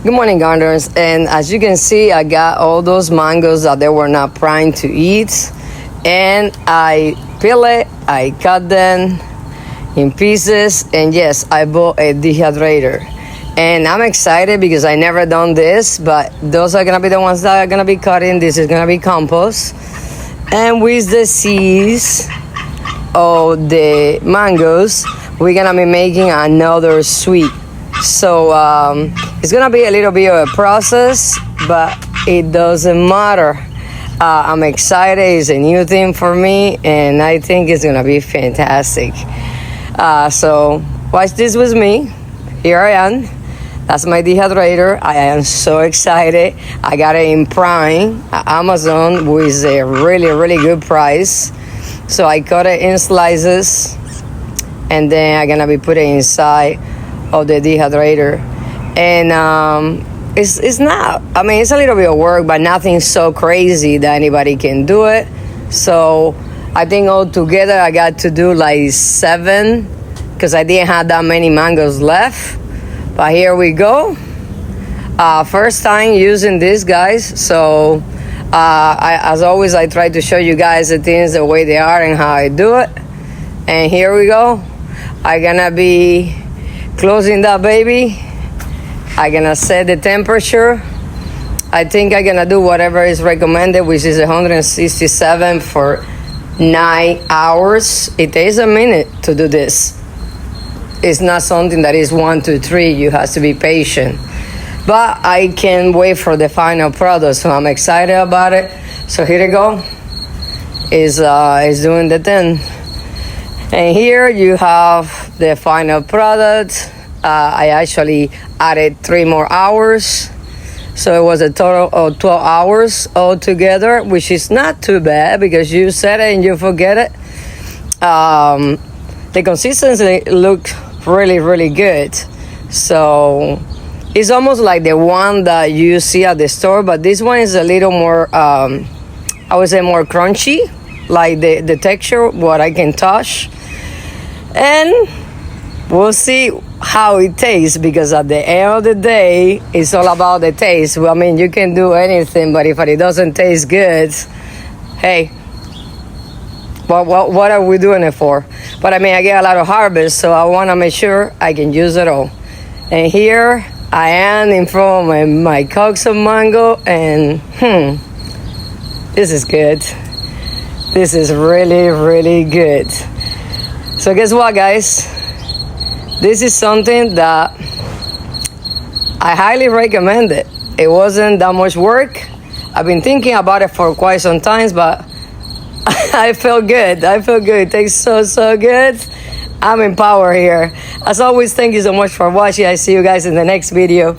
Good morning, gardeners. And as you can see, I got all those mangoes that they were not primed to eat. And I peel it, I cut them in pieces. And yes, I bought a dehydrator. And I'm excited because I never done this, but those are gonna be the ones that are gonna be cutting. This is gonna be compost. And with the seeds of the mangoes, we're gonna be making another sweet. So it's gonna be a little bit of a process, but it doesn't matter. I'm excited. It's a new thing for me, and I think it's gonna be fantastic. So watch this with me. Here I am. That's my dehydrator. I am so excited. I got it in Prime at Amazon with a really good price. So I cut it in slices, and then I'm gonna be putting it inside of the dehydrator. And it's not, I mean, it's a little bit of work, but nothing so crazy that anybody can do it. So I think altogether I got to do like 7 because I didn't have that many mangoes left. But here we go. First time using this, guys. So as always, I try to show you guys the things the way they are and how I do it. And here we go. I'm gonna be closing that baby. I'm gonna set the temperature. I think I'm gonna do whatever is recommended, which is 167 for 9 hours. It takes a minute to do this. It's not something that is 1, 2, 3. You have to be patient. But I can't wait for the final product, so I'm excited about it. So here we go. It's doing the thing. And here you have the final product. I actually added 3 more hours. So it was a total of 12 hours altogether, which is not too bad because you set it and you forget it. The consistency looked really good. So it's almost like the one that you see at the store, but this one is a little more, I would say more crunchy, like the texture, what I can touch. And we'll see how it tastes, because at the end of the day, it's all about the taste. Well, I mean, you can do anything, but if it doesn't taste good, hey, what are we doing it for? But I mean, I get a lot of harvest, so I want to make sure I can use it all. And here I am in front of my cocks of mango, and this is good. This is really good. So guess what, guys? This is something that I highly recommend it. It wasn't that much work. I've been thinking about it for quite some time, but I feel good. It tastes so good. I'm in power here. As always, thank you so much for watching. I see you guys in the next video.